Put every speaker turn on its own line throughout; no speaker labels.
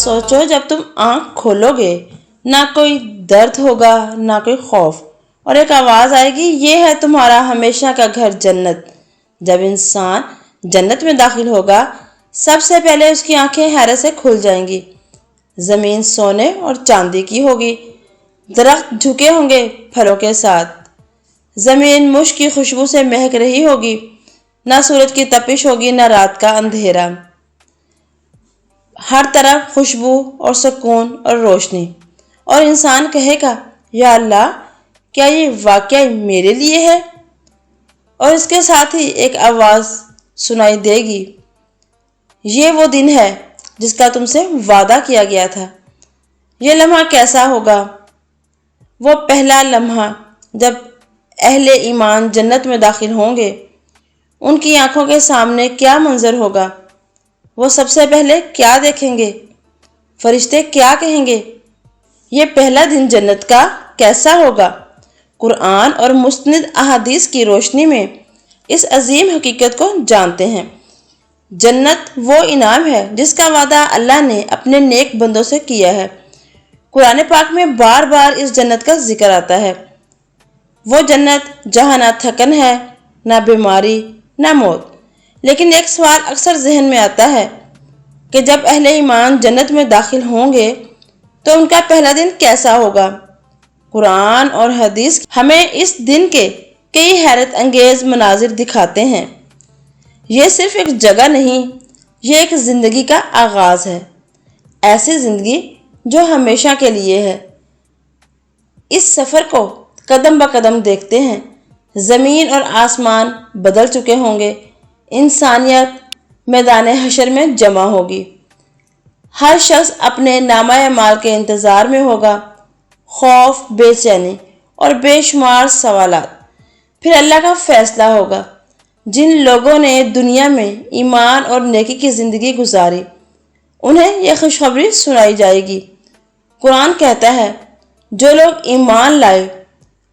सोचो जब तुम आंख खोलोगे ना कोई दर्द होगा ना कोई खौफ, और एक आवाज आएगी, ये है तुम्हारा हमेशा का घर जन्नत। जब इंसान जन्नत में दाखिल होगा सबसे पहले उसकी आंखें हैरत से खुल जाएंगी। जमीन सोने और चांदी की होगी, दरख्त झुके होंगे फलों के साथ, जमीन मुश्क की खुशबू से महक रही होगी, ना सूरज की तपिश होगी ना रात का अंधेरा। हर तरफ खुशबू और सुकून और रोशनी, और इंसान कहेगा, या अल्लाह, क्या ये वाकई मेरे लिए है? और इसके साथ ही एक आवाज सुनाई देगी, ये वो दिन है जिसका तुमसे वादा किया गया था। ये लम्हा कैसा होगा? वो पहला लम्हा जब अहले ईमान जन्नत में दाखिल होंगे। उनकी आंखों के सामने क्या मंजर होगा? वो सबसे पहले क्या देखेंगे? फरिश्ते क्या कहेंगे? ये पहला दिन जन्नत का कैसा होगा? कुरान और मुस्निद अहादीस की रोशनी में इस अजीम हकीकत को जानते हैं। जन्नत वो इनाम है जिसका वादा अल्लाह ने अपने नेक बंदों से किया है। कुरान पाक में बार बार इस जन्नत का जिक्र आता है। वो जन्नत जहाँ ना थकन है, ना बीमारी, ना मौत। लेकिन एक सवाल अक्सर जहन में आता है कि जब अहले ईमान जन्नत में दाखिल होंगे तो उनका पहला दिन कैसा होगा? कुरान और हदीस हमें इस दिन के कई हैरत अंगेज मनाजिर दिखाते हैं। ये सिर्फ एक जगह नहीं, ये एक जिंदगी का आगाज है, ऐसी जिंदगी जो हमेशा के लिए है। इस सफर को कदम ब कदम देखते हैं। जमीन और आसमान बदल चुके होंगे, इंसानियत मैदान हशर में जमा होगी। हर शख्स अपने नामा माल के इंतजार में होगा, खौफ, बेचैनी और बेशुमार सवालात। फिर अल्लाह का फैसला होगा। जिन लोगों ने दुनिया में ईमान और नेकी की जिंदगी गुजारी, उन्हें यह खुशखबरी सुनाई जाएगी। कुरान कहता है, जो लोग ईमान लाए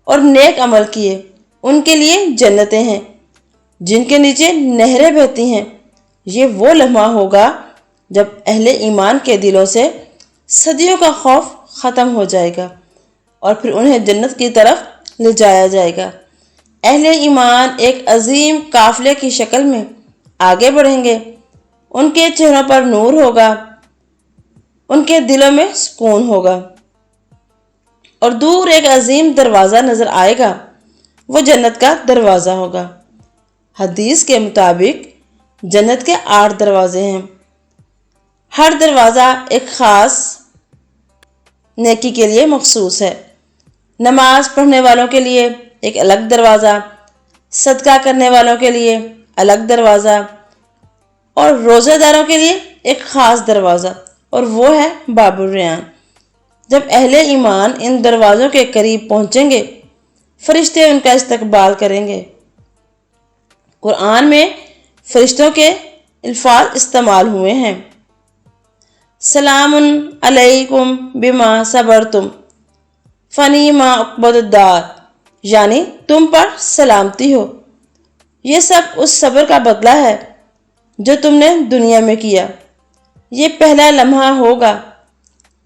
और नेक अमल किए उनके लिए जन्नतें हैं जिनके नीचे नहरें बहती हैं। ये वो लम्हा होगा जब अहले ईमान के दिलों से सदियों का खौफ ख़त्म हो जाएगा और फिर उन्हें जन्नत की तरफ ले जाया जाएगा। अहले ईमान एक अजीम काफिले की शक्ल में आगे बढ़ेंगे। उनके चेहरों पर नूर होगा, उनके दिलों में सुकून होगा, और दूर एक अजीम दरवाज़ा नज़र आएगा। वो जन्नत का दरवाज़ा होगा। हदीस के मुताबिक जन्नत के 8 दरवाजे हैं। हर दरवाज़ा एक ख़ास नेकी के लिए मखसूस है। नमाज पढ़ने वालों के लिए एक अलग दरवाज़ा, सदका करने वालों के लिए अलग दरवाज़ा, और रोज़ेदारों के लिए एक ख़ास दरवाज़ा, और वो है बाबुर रेयान। जब अहले ईमान इन दरवाज़ों के करीब पहुँचेंगे, फरिश्ते उनका इस्तकबाल करेंगे। कुरान में फरिश्तों के अल्फाज इस्तेमाल हुए हैं, सलामुन अलैकुम बिमा सबरतुम फनीमा उक़बद्दार, यानी तुम पर सलामती हो। ये सब उस सब्र का बदला है जो तुमने दुनिया में किया। ये पहला लम्हा होगा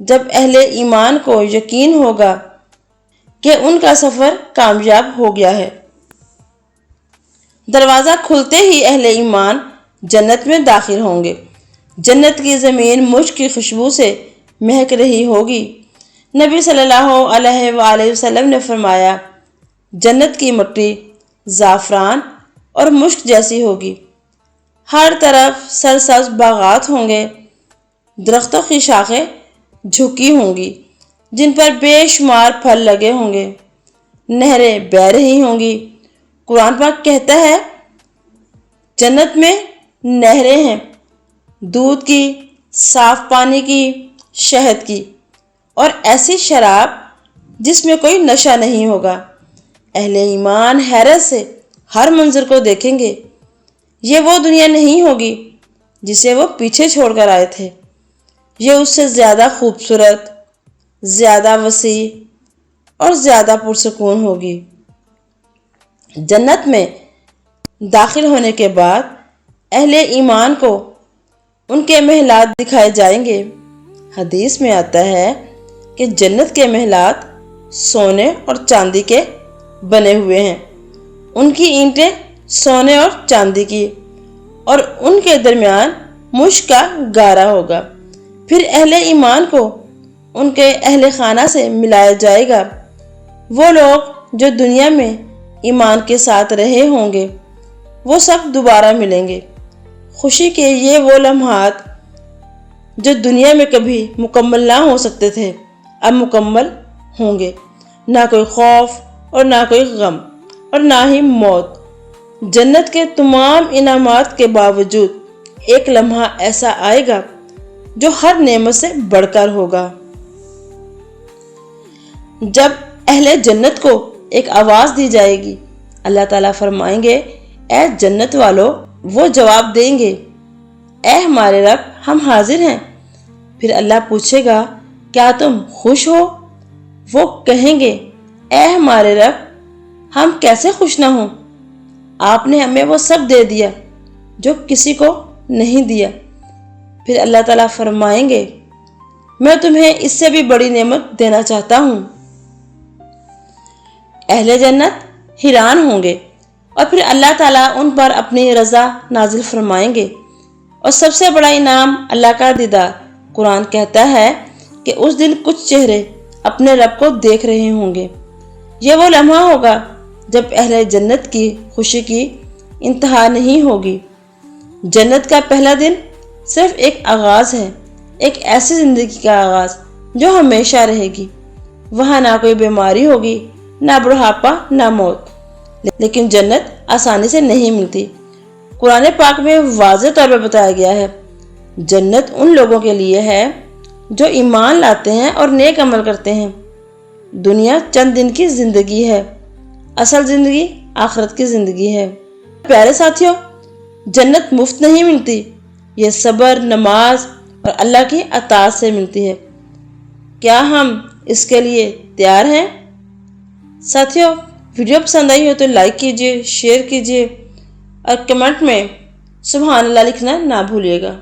जब अहले ईमान को यकीन होगा कि उनका सफ़र कामयाब हो गया है। दरवाज़ा खुलते ही अहले ईमान जन्नत में दाखिल होंगे। जन्नत की ज़मीन मुश्क की खुशबू से महक रही होगी। नबी सल्लल्लाहु अलैहि वसल्लम ने फरमाया, जन्नत की मिट्टी ज़ाफ़रान और मुश्क जैसी होगी। हर तरफ सरसब्ज़ बागात होंगे, दरख्तों की शाखें झुकी होंगी जिन पर बेशुमार फल लगे होंगे, नहरें बह रही होंगी। कुरान पाक कहता है, जन्नत में नहरें हैं, दूध की, साफ पानी की, शहद की, और ऐसी शराब जिसमें कोई नशा नहीं होगा। अहले ईमान हैरत से हर मंजर को देखेंगे। ये वो दुनिया नहीं होगी जिसे वो पीछे छोड़कर आए थे। ये उससे ज़्यादा खूबसूरत, ज़्यादा वसी और ज़्यादा पुरसुकून होगी। जन्नत में दाखिल होने के बाद अहले ईमान को उनके महलात दिखाए जाएंगे। حدیث میں آتا ہے کہ جنت کے محلات سونے اور چاندی کے بنے ہوئے ہیں، ان کی اینٹیں سونے اور چاندی کی، اور ان کے درمیان مشک کا گارا ہوگا۔ پھر اہل ایمان کو ان کے اہل خانہ سے ملایا جائے گا۔ وہ لوگ جو دنیا میں ایمان کے ساتھ رہے ہوں گے وہ سب دوبارہ ملیں گے۔ خوشی کے یہ وہ لمحات جو دنیا میں کبھی مکمل نہ ہو سکتے تھے اب مکمل ہوں گے۔ نہ کوئی خوف اور نہ کوئی غم اور نہ ہی موت۔ جنت کے تمام انعامات کے باوجود ایک لمحہ ایسا آئے گا جو ہر نعمت سے بڑھ کر ہوگا۔ جب اہل جنت کو ایک آواز دی جائے گی، اللہ تعالیٰ فرمائیں گے اے جنت والو، وہ جواب دیں گے اے ہمارے رب ہم حاضر ہیں۔ پھر اللہ پوچھے گا کیا تم خوش ہو؟ وہ کہیں گے اے ہمارے رب ہم کیسے خوش نہ ہوں، آپ نے ہمیں وہ سب دے دیا جو کسی کو نہیں دیا۔ پھر اللہ تعالیٰ فرمائیں گے میں تمہیں اس سے بھی بڑی نعمت دینا چاہتا ہوں۔ اہل جنت حیران ہوں گے اور پھر اللہ تعالیٰ ان پر اپنی رضا نازل فرمائیں گے، اور سب سے بڑا انعام اللہ کا دیدار۔ قرآن کہتا ہے کہ اس دن کچھ چہرے اپنے رب کو دیکھ رہے ہوں گے۔ یہ وہ لمحہ ہوگا جب اہل جنت کی خوشی کی انتہا نہیں ہوگی۔ جنت کا پہلا دن صرف ایک آغاز ہے، ایک ایسی زندگی کا آغاز جو ہمیشہ رہے گی۔ وہاں نہ کوئی بیماری ہوگی، نہ بڑھاپا، نہ موت۔ لیکن جنت آسانی سے نہیں ملتی۔ قرآن پاک میں واضح طور پر بتایا گیا ہے جنت ان لوگوں کے لیے ہے جو ایمان لاتے ہیں اور نیک عمل کرتے ہیں۔ دنیا چند دن کی زندگی ہے، اصل زندگی آخرت کی زندگی ہے۔ پیارے ساتھیوں، جنت مفت نہیں ملتی، یہ صبر، نماز اور اللہ کی اطاعت سے ملتی ہے۔ کیا ہم اس کے لیے تیار ہیں؟ ساتھیوں، ویڈیو پسند آئی ہو تو لائک کیجیے، شیئر کیجیے اور کمنٹ میں سبحان اللہ لکھنا نہ بھولیے گا۔